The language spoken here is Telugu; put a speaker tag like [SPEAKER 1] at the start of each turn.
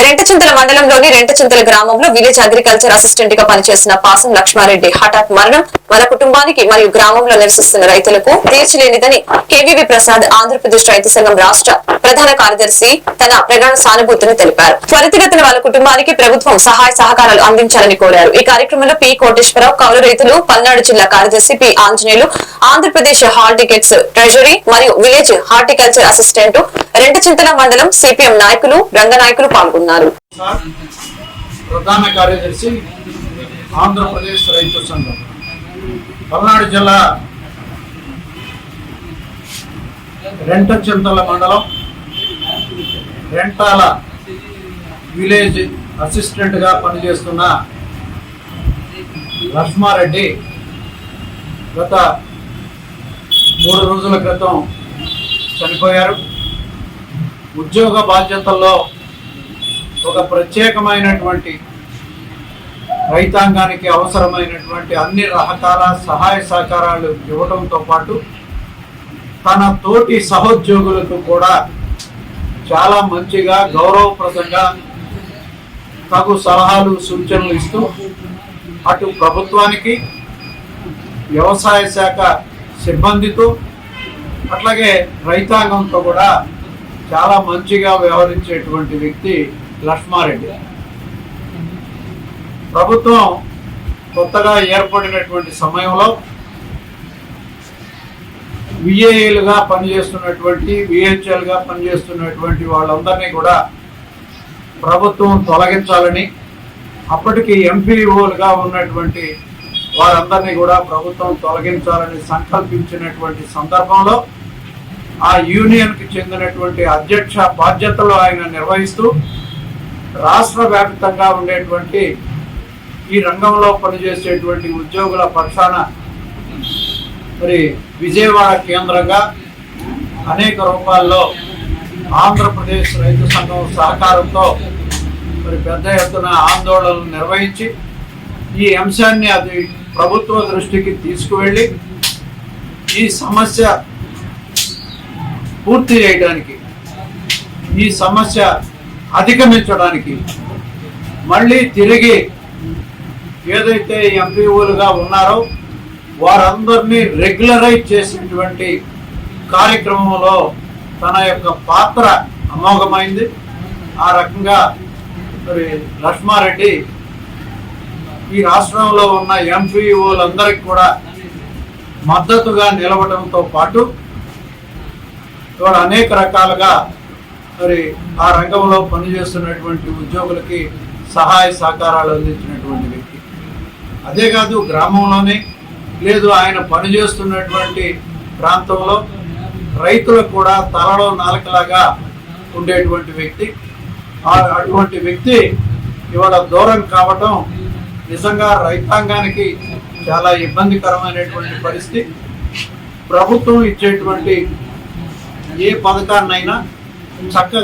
[SPEAKER 1] రెంటచింతల మండలంలోని రెంటచింతల గ్రామంలో విలేజ్ అగ్రికల్చర్ అసిస్టెంట్ గా పనిచేసిన పాసం లక్ష్మారెడ్డి హఠాత్ మరణం మన కుటుంబానికి మరియు గ్రామంలో నివసిస్తున్న రైతులకు తీర్చలేనిదని కేవీవి ప్రసాద్ ఆంధ్రప్రదేశ్ రైతు సంఘం రాష్ట్ర ప్రధాన కార్యదర్శి తన ప్రగాఢ సానుభూతిని తెలిపారు. త్వరితగతిన వాళ్ళ కుటుంబానికి ప్రభుత్వం సహాయ సహకారాలు అందించాలని కోరారు. ఈ కార్యక్రమంలో పి కోటేశ్వరరావు, కౌలు రైతులు, పల్నాడు జిల్లా కార్యదర్శి P Anjaneyulu, Andhra Pradesh horticulture treasury మరియు విలేజ్ హార్టికల్చర్ అసిస్టెంట్, రెంటచింతల మండలం సిపిఎం నాయకులు, రంగనాయకులు పాల్గొన్నారు.
[SPEAKER 2] ప్రధాన కార్యదర్శి ఆంధ్రప్రదేశ్ రైతు సంఘం పల్నాడు జిల్లా రెంటచింతల మండలం రెంటాల విలేజ్ అసిస్టెంట్ గా పనిచేస్తున్న లక్ష్మారెడ్డి గత 3 రోజుల క్రితం చనిపోయారు. ఉద్యోగ బాధ్యతల్లో ఒక ప్రత్యేకమైనటువంటి రైతాంగానికి అవసరమైనటువంటి అన్ని రకాల సహాయ సహకారాలు ఇవ్వడంతో పాటు తన తోటి సహోద్యోగులకు కూడా చాలా మంచిగా గౌరవప్రదంగా తగు సలహాలు సూచనలు ఇస్తూ అటు ప్రభుత్వానికి, వ్యవసాయ శాఖ సిబ్బందితో, అట్లాగే రైతాంగంతో కూడా చాలా మంచిగా వ్యవహరించేటువంటి వ్యక్తి లక్ష్మారెడ్డి. ప్రభుత్వం కొత్తగా ఏర్పడినటువంటి సమయంలో విఏఏలుగా పనిచేస్తున్నటువంటి, విహెచ్ఎల్గా పనిచేస్తున్నటువంటి వాళ్ళందరినీ కూడా ప్రభుత్వం తొలగించాలని, అప్పటికి ఎంపీఓలుగా ఉన్నటువంటి వారందరినీ కూడా ప్రభుత్వం తొలగించాలని సంకల్పించినటువంటి సందర్భంలో ఆ యూనియన్కి చెందినటువంటి అధ్యక్ష బాధ్యతలు ఆయన నిర్వహిస్తూ రాష్ట్ర వ్యాప్తంగా ఉండేటువంటి ఈ రంగంలో పనిచేసేటువంటి ఉద్యోగుల పక్షాన మరి విజయవాడ కేంద్రంగా అనేక రూపాల్లో ఆంధ్రప్రదేశ్ రైతు సంఘం సహకారంతో మరి పెద్ద ఎత్తున ఆందోళనలు నిర్వహించి ఈ అంశాన్ని అది ప్రభుత్వ దృష్టికి తీసుకువెళ్ళి ఈ సమస్య పూర్తి చేయడానికి, ఈ సమస్య అధిగమించడానికి మళ్ళీ తిరిగి ఏదైతే ఎంపీఓలుగా ఉన్నారో వారందరినీ రెగ్యులరైజ్ చేసినటువంటి కార్యక్రమంలో తన యొక్క పాత్ర అమోఘమైంది. ఆ రకంగా మరి లక్ష్మారెడ్డి ఈ రాష్ట్రంలో ఉన్న ఎంపీఓలందరికీ కూడా మద్దతుగా నిలవడంతో పాటు ఇవాళ అనేక రకాలుగా మరి ఆ రంగంలో పనిచేస్తున్నటువంటి ఉద్యోగులకి సహాయ సహకారాలు అందించినటువంటి వ్యక్తి. అదే కాదు, గ్రామంలోనే లేదు ఆయన పనిచేస్తున్నటువంటి ప్రాంతంలో రైతులకు కూడా తలలో నాలుకలాగా ఉండేటువంటి వ్యక్తి. అటువంటి వ్యక్తి ఇవాళ దూరం కావటం నిజంగా రైతాంగానికి చాలా ఇబ్బందికరమైనటువంటి పరిస్థితి. ప్రభుత్వం ఇచ్చేటువంటి ఏ పథకాన్నైనా చక్కగా